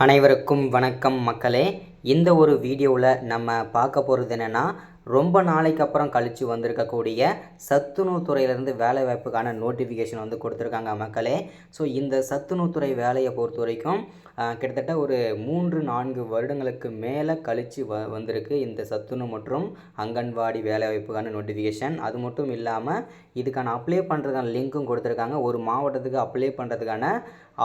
அனைவருக்கும் வணக்கம் மக்களே. இந்த ஒரு வீடியோவில் நம்ம பார்க்க போகிறது என்னென்னா, ரொம்ப நாளைக்கு அப்புறம் கழித்து வந்திருக்கக்கூடிய சத்துணவு துறையிலேருந்து வேலை வாய்ப்புக்கான நோட்டிஃபிகேஷன் வந்து கொடுத்துருக்காங்க மக்களே. ஸோ இந்த சத்துணவு துறை வேலையை பொறுத்த வரைக்கும் கிட்டத்தட்ட ஒரு 3-4 வருடங்களுக்கு மேலே கழித்து வந்திருக்கு இந்த சத்துணவு மற்றும் அங்கன்வாடி வேலை வாய்ப்புக்கான நோட்டிஃபிகேஷன். அது மட்டும் இல்லாமல் இதுக்கான அப்ளை பண்ணுறதுக்கான லிங்க்கும் கொடுத்துருக்காங்க. ஒரு மாவட்டத்துக்கு அப்ளை பண்ணுறதுக்கான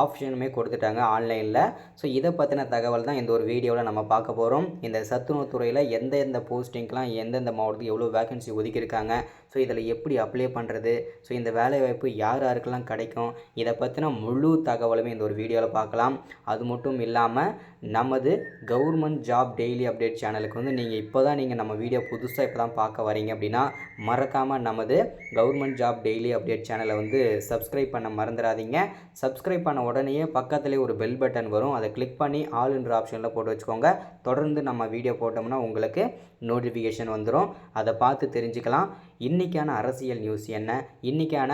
ஆப்ஷனுமே கொடுத்துட்டாங்க ஆன்லைனில். ஸோ இதை பற்றின தகவல் தான் இந்த ஒரு வீடியோவில் நம்ம பார்க்க போகிறோம். இந்த சத்துணவு துறையில் எந்தெந்த போஸ்டிங்க்கெலாம் எந்தெந்த மாவட்டத்துக்கு எவ்வளோ வேகன்சி ஒதுக்கியிருக்காங்க, ஸோ இதில் எப்படி அப்ளை பண்ணுறது, ஸோ இந்த வேலைவாய்ப்பு யார் யாருக்கெல்லாம் கிடைக்கும், இதை பற்றின முழு தகவலுமே இந்த ஒரு வீடியோவில் பார்க்கலாம். அது மட்டும் இல்லாமல் நமது கவர்மெண்ட் ஜாப் டெய்லி அப்டேட் சேனலுக்கு வந்து நீங்கள் நம்ம வீடியோ புதுசாக இப்போ தான் பார்க்க வரீங்க அப்படின்னா மறக்காமல் நமது கவர்மெண்ட் ஜாப் டெய்லி அப்டேட் சேனலை வந்து சப்ஸ்கிரைப் பண்ண மறந்துடாதீங்க. சப்ஸ்கிரைப் பண்ண உடனே பக்கத்துலேயே ஒரு பெல் பட்டன் வரும், அதை கிளிக் பண்ணி ஆல்ன்ற ஆப்ஷனில் போட்டு வச்சுக்கோங்க. தொடர்ந்து நம்ம வீடியோ போட்டோம்னா உங்களுக்கு நோட்டிஃபிகேஷன் வந்துடும், அதை பார்த்து தெரிஞ்சுக்கலாம். இன்றைக்கான அரசியல் நியூஸ் என்ன, இன்றைக்கான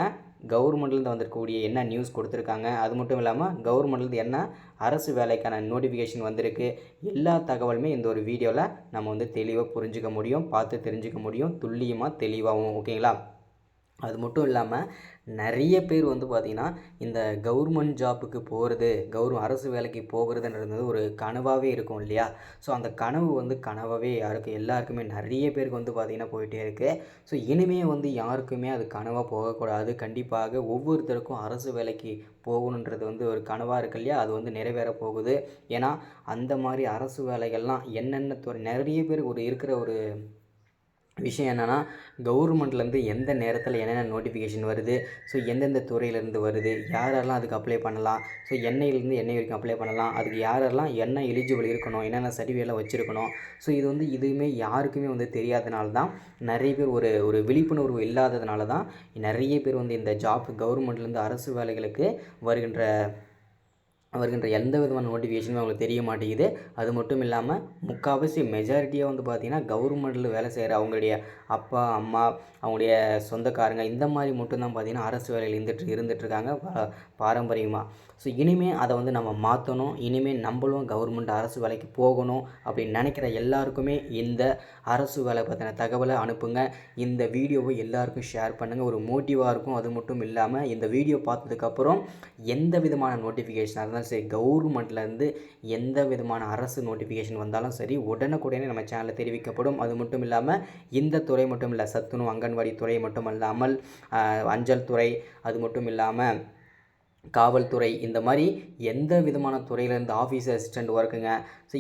கவர்மெண்ட்லேருந்து வந்திருக்கக்கூடிய என்ன நியூஸ் கொடுத்துருக்காங்க, அது மட்டும் இல்லாமல் கவர்மெண்ட்லேருந்து என்ன அரசு வேலைக்கான நோட்டிஃபிகேஷன் வந்திருக்கு, எல்லா தகவலுமே இந்த ஒரு வீடியோவில் நம்ம வந்து தெளிவாக புரிஞ்சிக்க முடியும், பார்த்து தெரிஞ்சிக்க முடியும், துல்லியமாக தெளிவாகவும். ஓகேங்களா? அது மட்டும் இல்லாமல் நிறைய பேர் வந்து பார்த்திங்கன்னா இந்த கவர்மெண்ட் ஜாப்புக்கு போகிறது, அரசு வேலைக்கு போகிறதுன்றது ஒரு கனவாகவே இருக்கும் இல்லையா? ஸோ அந்த கனவு வந்து கனவாகவே எல்லாருக்குமே நிறைய பேருக்கு வந்து பார்த்திங்கன்னா போயிட்டே இருக்குது. ஸோ இனிமேல் வந்து யாருக்குமே அது கனவாக போகக்கூடாது. கண்டிப்பாக ஒவ்வொருத்தருக்கும் அரசு வேலைக்கு போகணுன்றது வந்து ஒரு கனவாக இருக்கு இல்லையா? அது வந்து நிறைவேற போகுது. ஏன்னா அந்த மாதிரி அரசு வேலைகள்லாம் என்னென்ன துறை நிறைய பேருக்கு இருக்கிற ஒரு விஷயம் என்னென்னா, கவர்மெண்ட்லேருந்து எந்த நேரத்தில் என்னென்ன நோட்டிஃபிகேஷன் வருது, ஸோ எந்தெந்த துறையிலேருந்து வருது, யாரெல்லாம் அதுக்கு அப்ளை பண்ணலாம், ஸோ எண்ணெயிலேருந்து எண்ணெய் வரைக்கும் அப்ளை பண்ணலாம், அதுக்கு யாரெல்லாம் என்ன எலிஜிபிள் இருக்கணும், என்னென்ன சர்டிஃபிகேட்லாம் வச்சுருக்கணும். ஸோ இது வந்து இதுவுமே யாருக்குமே வந்து தெரியாதனால தான் நிறைய பேர் ஒரு விழிப்புணர்வு இல்லாததுனால தான் நிறைய பேர் வந்து இந்த கவர்மெண்ட்லேருந்து அரசு வேலைகளுக்கு வருகின்ற எந்த விதமான நோட்டிஃபிகேஷனுமே அவங்களுக்கு தெரிய மாட்டேங்குது. அது மட்டும் இல்லாமல் முக்கால்வாசி மெஜாரிட்டியாக வந்து பார்த்திங்கன்னா கவர்மெண்ட்டில் வேலை செய்கிற அவங்களுடைய அப்பா அம்மா அவங்களுடைய சொந்தக்காரங்க இந்த மாதிரி மட்டும்தான் பார்த்திங்கன்னா அரசு வேலையில் இருந்துகிட்ருக்காங்க பாரம்பரியமாக. ஸோ இனிமேல் அதை வந்து நம்ம மாற்றணும், இனிமேல் நம்மளும் கவர்மெண்ட் அரசு வேலைக்கு போகணும் அப்படின்னு நினைக்கிற எல்லாருக்குமே இந்த அரசு வேலை பற்றின தகவலை அனுப்புங்க. இந்த வீடியோவை எல்லாருக்கும் ஷேர் பண்ணுங்கள், ஒரு மோட்டிவாக இருக்கும். அது மட்டும் இல்லாமல் இந்த வீடியோ பார்த்ததுக்கப்புறம் எந்த விதமான நோட்டிஃபிகேஷனாக இருந்தாலும் சரி, கவர்மெண்ட்லேருந்து எந்த விதமான அரசு நோட்டிஃபிகேஷன் வந்தாலும் சரி உடனுக்குடனே நம்ம சேனலில் தெரிவிக்கப்படும். அது மட்டும் இல்லாமல் இந்த துறை மட்டும் இல்லை, சத்துணவு அங்கன்வாடி துறை மட்டும் இல்லாமல் அஞ்சல் துறை, அது மட்டும் இல்லாமல் காவல்துறை, இந்த மாதிரி எந்த விதமான துறையிலேருந்து ஆஃபீஸ் அசிஸ்டண்ட் ஒர்க்குங்க, ஸோ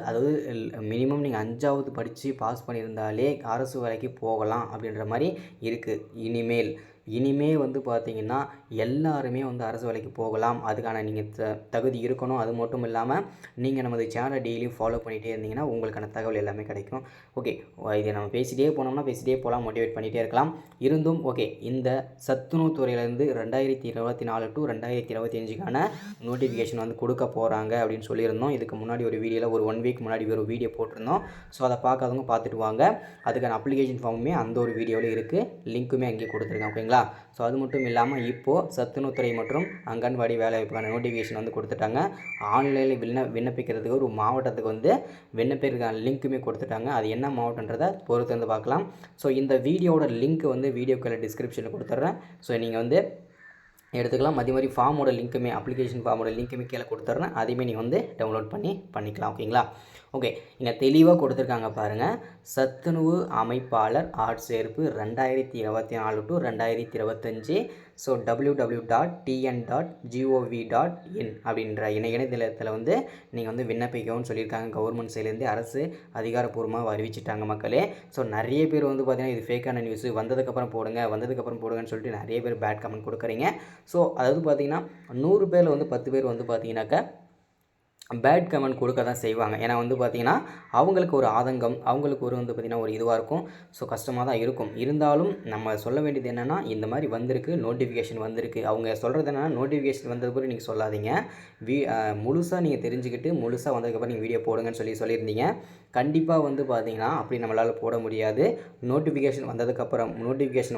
அதாவது மினிமம் நீங்கள் 5வது படித்து பாஸ் பண்ணியிருந்தாலே அரசு வேலைக்கு போகலாம் அப்படின்ற மாதிரி இருக்குது. இனிமேல் வந்து பார்த்திங்கன்னா எல்லாருமே வந்து அரசு வேலைக்கு போகலாம். அதுக்கான நீங்கள் தகுதி இருக்கணும். அது மட்டும் இல்லாமல் நீங்கள் நமது சேனலை டெய்லியும் ஃபாலோ பண்ணிகிட்டே இருந்தீங்கன்னா உங்களுக்கான தகவல் எல்லாமே கிடைக்கும். ஓகே, இதை நம்ம பேசிகிட்டே போகலாம், மோட்டிவேட் பண்ணிகிட்டே இருக்கலாம். இருந்தும் ஓகே, இந்த சத்துணவு துறையிலேருந்து 2024 to 2025க்கான நோட்டிஃபிகேஷன் வந்து கொடுக்க போகிறாங்க அப்படின்னு சொல்லியிருந்தோம். இதுக்கு முன்னாடி ஒரு வீடியோவில் ஒரு 1 வீக் முன்னாடி ஒரு வீடியோ போட்டிருந்தோம். ஸோ அதை பார்க்காதவங்க பார்த்துட்டு வாங்க. அதுக்கான அப்ளிகேஷன் ஃபார்முமே அந்த ஒரு வீடியோவில் இருக்குது, லிங்க்குமே அங்கேயே கொடுத்துருக்கேன். ஓகேங்களா? ஸோ அது மட்டும் இல்லாமல் இப்போது சத்துணவுத்துறை மற்றும் அங்கன்வாடி வேலைவாய்ப்புக்கான நோட்டிஃபிகேஷன் வந்து கொடுத்துட்டாங்க. ஆன்லைனில் விண்ணப்பிக்கிறதுக்கு ஒரு மாவட்டத்துக்கு வந்து விண்ணப்பிக்கிறதுக்கான லிங்க்குமே கொடுத்துட்டாங்க. அது என்ன மாவட்டன்றதை பொறுத்து வந்து பார்க்கலாம். ஸோ இந்த வீடியோவோட லிங்க் வந்து வீடியோக்குள்ள டிஸ்கிரிப்ஷனில் கொடுத்துட்றேன். ஸோ நீங்கள் வந்து எடுத்துக்கலாம். அதே மாதிரி ஃபார்மோட லிங்க்குமே, அப்ளிகேஷன் ஃபார்மோட லிங்க்குமே கீழே கொடுத்துட்றேன். அதையுமே நீங்கள் வந்து டவுன்லோட் பண்ணிக்கலாம். ஓகேங்களா? ஓகே, இங்கே தெளிவாக கொடுத்துருக்காங்க பாருங்கள். சத்துணவு அமைப்பாளர் ஆட்சேர்ப்பு 2024 to 2025. ஸோ www.tn.gov.in அப்படின்ற இணையதளத்தில் வந்து நீங்கள் வந்து விண்ணப்பிக்கவும் சொல்லியிருக்காங்க. கவர்மெண்ட் சைட்லேருந்து அரசு அதிகாரப்பூர்வமாக அறிவிச்சிட்டாங்க மக்களே. ஸோ நிறைய பேர் வந்து பார்த்திங்கன்னா இது ஃபேக்கான நியூஸு, வந்ததுக்கப்புறம் போடுங்கன்னு சொல்லிட்டு நிறைய பேர் பேட் கமெண்ட் கொடுக்குறீங்க. ஸோ அதாவது பார்த்திங்கன்னா 100 பேரில் வந்து 10 பேர் வந்து பார்த்திங்கனாக்கா பேட் கமெண்ட் கொடுக்க தான் செய்வாங்க. ஏன்னா வந்து பார்த்திங்கன்னா அவங்களுக்கு ஒரு ஆதங்கம், அவங்களுக்கு வந்து பார்த்திங்கன்னா ஒரு இதுவாக இருக்கும். ஸோ கஷ்டமாக தான் இருக்கும். இருந்தாலும் நம்ம சொல்ல வேண்டியது என்னென்னா, இந்த மாதிரி நோட்டிஃபிகேஷன் வந்திருக்கு. அவங்க சொல்கிறது என்னென்னா, நோட்டிஃபிகேஷன் வந்தது கூட நீங்கள் சொல்லாதீங்க, முழுசாக நீங்கள் தெரிஞ்சுக்கிட்டு முழுசாக வந்ததுக்கப்புறம் நீங்கள் வீடியோ போடுங்கன்னு சொல்லியிருந்தீங்க. கண்டிப்பாக வந்து பார்த்திங்கன்னா அப்படி நம்மளால் போட முடியாது. நோட்டிஃபிகேஷன்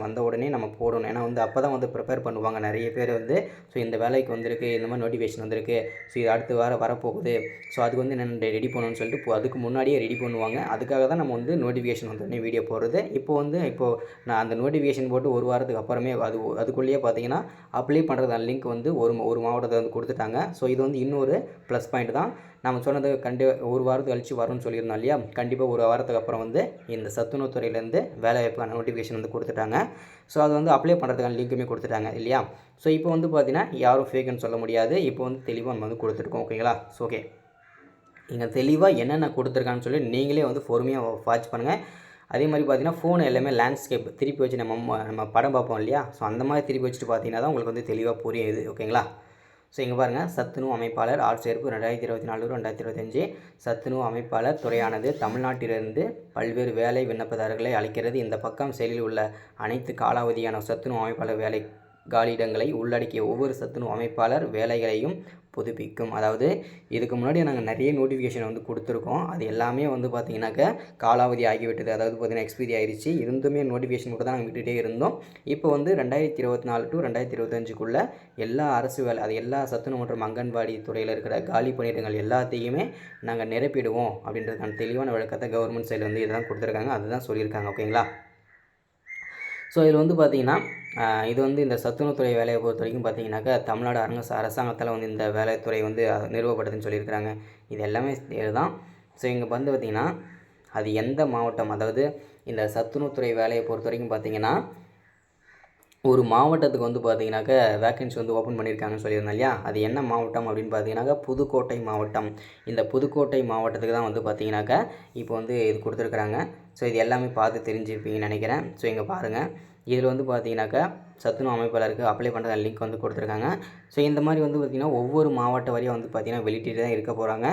வந்த உடனே நம்ம போடணும். ஏன்னா வந்து அப்போ தான் வந்து ப்ரிப்பேர் பண்ணுவாங்க நிறைய பேர் வந்து. ஸோ இந்த வேலைக்கு வந்திருக்கு, இந்த மாதிரி நோட்டிஃபிகேஷன் வந்திருக்கு, ஸோ இது அடுத்து வரப்போகுது போகுது. ஸோ அதுக்கு வந்து என்னென்ன ரெடி பண்ணணும்னு சொல்லிட்டு அதுக்கு முன்னாடியே ரெடி பண்ணுவாங்க. அதுக்காக தான் நம்ம வந்து நோட்டிஃபிகேஷன் வந்தோடனே வீடியோ போடுறது. இப்போது நான் அந்த நோட்டிஃபிகேஷன் போட்டு ஒரு வாரத்துக்கு அப்புறமே அதுக்குள்ளேயே பார்த்தீங்கன்னா அப்ளை பண்ணுறதான லிங்க் வந்து ஒரு மாவட்டத்தை வந்து கொடுத்துட்டாங்க. ஸோ இது வந்து இன்னொரு ப்ளஸ் பாயிண்ட் தான். நம்ம சொன்னது ஒரு வாரத்துக்கு கழிச்சு வரும்னு சொல்லியிருந்தோம் இல்லையா? கண்டிப்பாக ஒரு வாரத்துக்கு அப்புறம் வந்து இந்த சத்துணவு துறையிலேருந்து வேலைவாய்ப்புக்கான நோட்டிஃபிகேஷன் வந்து கொடுத்துட்டாங்க. ஸோ அது வந்து அப்ளை பண்ணுறதுக்கான லிங்க்குமே கொடுத்துட்டாங்க இல்லையா? ஸோ இப்போ வந்து பார்த்தீங்கன்னா யாரும் ஃபேக்குன்னு சொல்ல முடியாது. இப்போ வந்து தெளிவாக நம்ம வந்து கொடுத்துருக்கோம். ஓகேங்களா? ஸோ ஓகே, இங்கே தெளிவாக என்னென்ன கொடுத்துருக்கான்னு சொல்லி நீங்களே வந்து பொறுமையாக வாட்ச் பண்ணுங்கள். அதே மாதிரி பார்த்தீங்கன்னா ஃபோன் எல்லாமே லேண்ட்ஸ்கேப் திருப்பி வச்சு நம்ம படம் பார்ப்போம் இல்லையா? ஸோ அந்த மாதிரி திருப்பி வச்சுட்டு பார்த்தீங்கன்னா தான் உங்களுக்கு வந்து தெளிவாக புரியுது. ஓகேங்களா? ஸோ இங்கே பாருங்கள், சத்துணவு அமைப்பாளர் ஆட்சேர்ப்பு 2024-2025 சத்துணவு அமைப்பாளர் துறையானது தமிழ்நாட்டிலிருந்து பல்வேறு வேலை விண்ணப்பதாரர்களை அளிக்கிறது. இந்த பக்கம் செயலில் உள்ள அனைத்து காலாவதியான சத்துணவு அமைப்பாளர் வேலை காலியிடங்களை உள்ளடக்கிய ஒவ்வொரு சத்துணவு அமைப்பாளர் வேலைகளையும் புதுப்பிக்கும். அதாவது இதுக்கு முன்னாடி நாங்கள் நிறைய நோட்டிஃபிகேஷன் வந்து கொடுத்துருக்கோம். அது எல்லாமே வந்து பார்த்திங்கனாக்கா காலாவதி ஆகிவிட்டது. அதாவது பார்த்திங்கன்னா எக்ஸ்பீரி ஆகிடுச்சு. இருந்துமே நோட்டிஃபிகேஷன் மட்டும் தான் நாங்கள் விட்டுகிட்டே இருந்தோம். இப்போ வந்து 2024-2025 எல்லா அரசு வேலை, அது எல்லா சத்துணவு மற்றும் அங்கன்வாடி துறையில் இருக்கிற காலி பணியிடங்கள் எல்லாத்தையுமே நாங்கள் நிரப்பிடுவோம் அப்படின்றதுக்கான தெளிவான விளக்கத்தை கவர்மெண்ட் சைடில் வந்து இதுதான் கொடுத்துருக்காங்க. அதுதான் சொல்லியிருக்காங்க. ஓகேங்களா? ஸோ இதில் வந்து பார்த்திங்கன்னா இது வந்து இந்த சத்துணவுத்துறை வேலையை பொறுத்த வரைக்கும் பார்த்திங்கனாக்கா தமிழ்நாடு அரசாங்கத்தால் வந்து இந்த வேலைத்துறை வந்து நிறுவப்படுதுன்னு சொல்லியிருக்கிறாங்க. இது எல்லாமே இதுதான். ஸோ இங்கே வந்து பார்த்திங்கன்னா அது எந்த மாவட்டம், அதாவது இந்த சத்துணவுத்துறை வேலையை பொறுத்த வரைக்கும் பார்த்திங்கன்னா ஒரு மாவட்டத்துக்கு வந்து பார்த்திங்கனாக்கா வேக்கன்சி வந்து ஓப்பன் பண்ணியிருக்காங்கன்னு சொல்லியிருந்தேன் இல்லையா? அது என்ன மாவட்டம் அப்படின்னு பார்த்தீங்கன்னாக்கா புதுக்கோட்டை மாவட்டம். இந்த புதுக்கோட்டை மாவட்டத்துக்கு தான் வந்து பார்த்திங்கனாக்கா இப்போ வந்து இது கொடுத்துருக்குறாங்க. ஸோ இது எல்லாமே பார்த்து தெரிஞ்சுருப்பீங்கன்னு நினைக்கிறேன். ஸோ இங்கே பாருங்கள், இதில் வந்து பார்த்திங்கனாக்கா சத்துணவு அமைப்பாளருக்கு அப்ளை பண்ணுற லிங்க் வந்து கொடுத்துருக்காங்க. ஸோ இந்த மாதிரி வந்து பார்த்திங்கன்னா ஒவ்வொரு மாவட்ட வரையும் வந்து பார்த்திங்கன்னா வெளியிட்டு தான் இருக்க போகிறாங்க.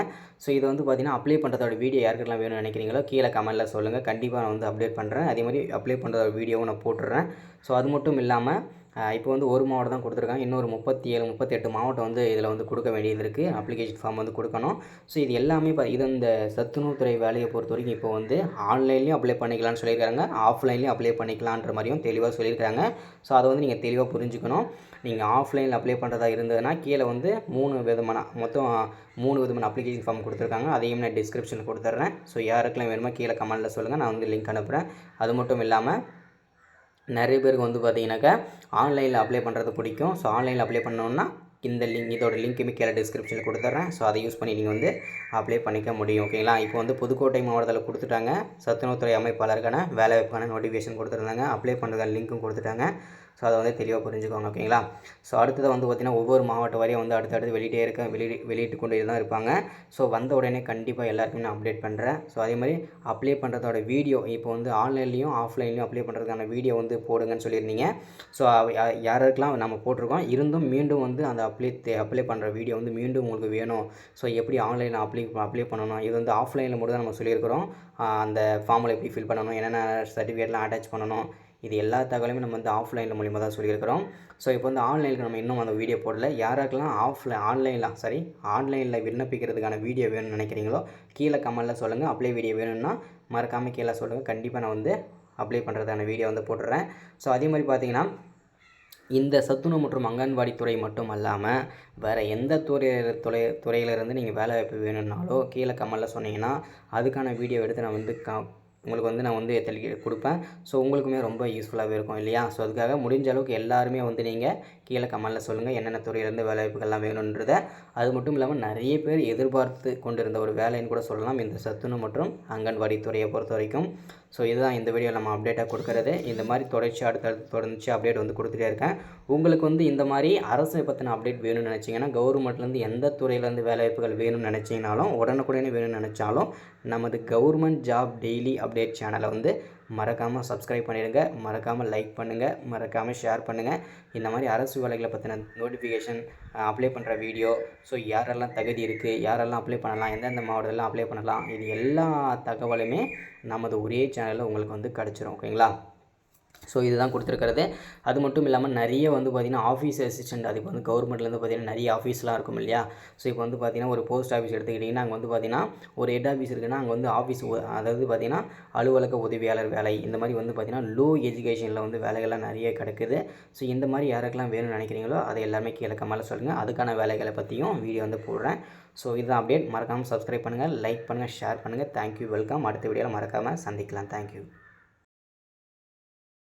ஸோ இது வந்து பார்த்திங்கன்னா அப்ளை பண்ணுறதோட வீடியோ யாருக்கெல்லாம் வேணும்னு நினைக்கிறீங்களோ கீழே கமெண்ட்டில் சொல்லுங்கள். கண்டிப்பாக நான் வந்து அப்டேட் பண்ணுறேன். அதே மாதிரி அப்ளை பண்ணுறதோட வீடியோவும் நான் போட்டுடுறேன். ஸோ அது மட்டும் இல்லாமல் இப்போ வந்து ஒரு மாவட்டம் தான் கொடுத்துருக்காங்க. இன்னொரு 37-38 மாவட்டம் வந்து இதில் வந்து கொடுக்க வேண்டியது இருக்குது. அப்ளிகேஷன் ஃபார்ம் வந்து கொடுக்கணும். ஸோ இது எல்லாமே இது இந்த சத்துணவுத்துறை வேலையை பொறுத்த வரைக்கும் இப்போ வந்து ஆன்லைன்லேயும் அப்ளை பண்ணிக்கலாம்னு சொல்லியிருக்காங்க, ஆஃப்லைன்லேயும் அப்ளை பண்ணிக்கலான்ற மாதிரியும் தெளிவாக சொல்லியிருக்காங்க. ஸோ அதை வந்து நீங்கள் தெளிவாக புரிஞ்சுக்கணும். நீங்கள் ஆஃப்லைனில் அப்ளை பண்ணுறதா இருந்ததுன்னா கீழே வந்து மொத்தம் 3 விதமான அப்ளிகேஷன் ஃபார்ம் கொடுத்துருக்காங்க. அதையும் நான் டிஸ்கிரிப்ஷனில் கொடுத்துட்றேன். ஸோ யாருக்கெல்லாம் வேணுமோ கீழே கமெண்ட்டில் சொல்லுங்கள், நான் வந்து லிங்க் அனுப்புகிறேன். அது மட்டும் இல்லாமல் நிறைய பேருக்கு வந்து பார்த்திங்கனாக்கா ஆன்லைனில் அப்ளை பண்ணுறது பிடிக்கும். ஸோ ஆன்லைனில் அப்ளை பண்ணோன்னா இதோட லிங்க்குமே கீழே டிஸ்கிரிப்ஷனில் கொடுத்துட்றேன். ஸோ அதை யூஸ் பண்ணி நீங்கள் வந்து அப்ளை பண்ணிக்க முடியும். ஓகேங்களா? இப்போ வந்து புதுக்கோட்டை மாவட்டத்தில் கொடுத்துட்டாங்க. சத்துணவுத்துறை அமைப்பாளருக்கான வேலைவாய்ப்புக்கான நோட்டிஃபிகேஷன் கொடுத்துருந்தாங்க. அப்ளை பண்ணுறதுக்கான லிங்க்கும் கொடுத்துட்டாங்க. ஸோ அதை வந்து தெளிவாக புரிஞ்சுக்கோங்க. ஓகேங்களா? ஸோ அடுத்தது வந்து பார்த்திங்கன்னா ஒவ்வொரு மாவட்ட வரையும் வந்து அடுத்தடுத்து வெளியிட்டு கொண்டு தான் இருப்பாங்க. ஸோ வந்த உடனே கண்டிப்பாக எல்லாருக்குமே நான் அப்டேட் பண்ணுறேன். ஸோ அதே மாதிரி அப்ளை பண்ணுறதோட வீடியோ இப்போ வந்து ஆன்லைன்லேயும் ஆஃப்லைன்லேயும் அப்ளை பண்ணுறதுக்கான வீடியோ வந்து போடுங்கன்னு சொல்லியிருந்தீங்க. ஸோ யாருக்கெல்லாம் நம்ம போட்டிருக்கோம், இருந்தும் மீண்டும் வந்து அந்த அப்ளை பண்ணுற வீடியோ வந்து மீண்டும் உங்களுக்கு வேணும். ஸோ எப்படி ஆன்லைனில் அப்ளை பண்ணணும், இது வந்து ஆஃப்லைனில் மட்டும் தான் நம்ம சொல்லியிருக்கிறோம். அந்த ஃபார்மில் எப்படி ஃபில் பண்ணணும், என்னென்ன சர்டிஃபிகேட்லாம் அட்டாச் பண்ணணும், இது எல்லா தகவலுமே நம்ம வந்து ஆஃப்லைனில் மூலிமா தான் சொல்லியிருக்கிறோம். ஸோ இப்போ வந்து ஆன்லைனுக்கு நம்ம இன்னும் அந்த வீடியோ போடல. யாருக்கெல்லாம் ஆன்லைனில் விண்ணப்பிக்கிறதுக்கான வீடியோ வேணும்னு நினைக்கிறீங்களோ கீழே கமெண்ட்டில் சொல்லுங்கள். அப்ளை வீடியோ வேணும்னா மறக்காமல் கீழே சொல்லுங்கள். கண்டிப்பாக நான் வந்து அப்ளை பண்ணுறதுக்கான வீடியோ வந்து போட்டுடுறேன். ஸோ அதே மாதிரி பார்த்திங்கன்னா இந்த சத்துணவு மற்றும் அங்கன்வாடி துறை மட்டும் அல்லாமல் வேறு எந்த துறையிலிருந்து நீங்கள் வேலைவாய்ப்பு வேணும்னாலோ கீழே கமெண்ட்டில் சொன்னீங்கன்னா அதுக்கான வீடியோ எடுத்து நான் வந்து உங்களுக்கு வந்து நான் வந்து கொடுப்பேன். ஸோ உங்களுக்குமே ரொம்ப யூஸ்ஃபுல்லாகவே இருக்கும் இல்லையா? ஸோ அதுக்காக முடிஞ்ச அளவுக்கு எல்லாருமே வந்து நீங்கள் கீழே கமெண்ட்டில் சொல்லுங்கள் என்னென்ன துறையிலேருந்து வேலைவாய்ப்புகள்லாம் வேணுன்றதை. அது மட்டும் இல்லாமல் நிறைய பேர் எதிர்பார்த்து கொண்டிருந்த ஒரு வேலைன்னு கூட சொல்லலாம் இந்த சத்துணவு மற்றும் அங்கன்வாடி துறையை பொறுத்த வரைக்கும். ஸோ இதுதான் இந்த வீடியோ நம்ம அப்டேட்டாக கொடுக்குறது. இந்த மாதிரி தொடர்ந்து அப்டேட் வந்து கொடுத்துட்டே இருக்கேன். உங்களுக்கு வந்து இந்த மாதிரி அரசை பற்றின அப்டேட் வேணும்னு நினச்சிங்கன்னா, கவர்மெண்ட்லேருந்து எந்த துறையிலேருந்து வேலைவாய்ப்புகள் வேணும்னு நினச்சிங்கனாலும், உடனுக்குடனே வேணும்னு நினச்சாலும் நமது கவர்மெண்ட் ஜாப் டெய்லி அப்டேட் சேனலை வந்து மறக்காமல் சப்ஸ்கிரைப் பண்ணிடுங்க, மறக்காமல் லைக் பண்ணுங்கள், மறக்காமல் ஷேர் பண்ணுங்கள். இந்த மாதிரி அரசு வேலைகளை பற்றின நோட்டிஃபிகேஷன், அப்ளை பண்ணுற வீடியோ, ஸோ யாரெல்லாம் தகுதி இருக்குது, யாரெல்லாம் அப்ளை பண்ணலாம், எந்தெந்த மாவட்டத்தில் அப்ளை பண்ணலாம், இது எல்லா தகவலுமே நமது ஒரே சேனலில் உங்களுக்கு வந்து கிடச்சிரும். ஓகேங்களா? ஸோ இதுதான் கொடுத்துருக்கிறது. அது மட்டும் இல்லாமல் நிறைய வந்து பார்த்திங்கன்னா ஆஃபீஸ் அசிஸ்டன்ட், அதுக்கு வந்து கவர்மெண்ட்லேருந்து பார்த்திங்கன்னா நிறைய ஆஃபீஸ்லாம் இருக்கும் இல்லையா. ஸோ இப்போ வந்து பார்த்திங்கன்னா ஒரு போஸ்ட் ஆஃபீஸ் எடுத்துக்கிட்டிங்கன்னா அங்கே வந்து பார்த்திங்கன்னா ஒரு ஹெட் ஆஃபீஸ் இருக்குன்னா அங்கே வந்து அதாவது பார்த்திங்கன்னா அலுவலக உதவியாளர் வேலை, இந்த மாதிரி வந்து பார்த்திங்கன்னா லோ எஜுகேஷனில் வந்து வேலைகள்லாம் நிறைய கிடக்குது. ஸோ இந்த மாதிரி யாருக்கெல்லாம் வேணும்னு நினைக்கிறீங்களோ அதை எல்லாமே கீழே கமெண்ட்ல சொல்லுங்கள். அதுக்கான வேலைகளை பற்றியும் வீடியோ வந்து போடுறேன். ஸோ இதுதான் அப்டேட். மறக்காமல் சப்ஸ்கிரைப் பண்ணுங்கள், லைக் பண்ணுங்கள், ஷேர் பண்ணுங்கள். Thank you, welcome. அடுத்த வீடியோவில் மறக்காமல் சந்திக்கலாம். தேங்க்யூ.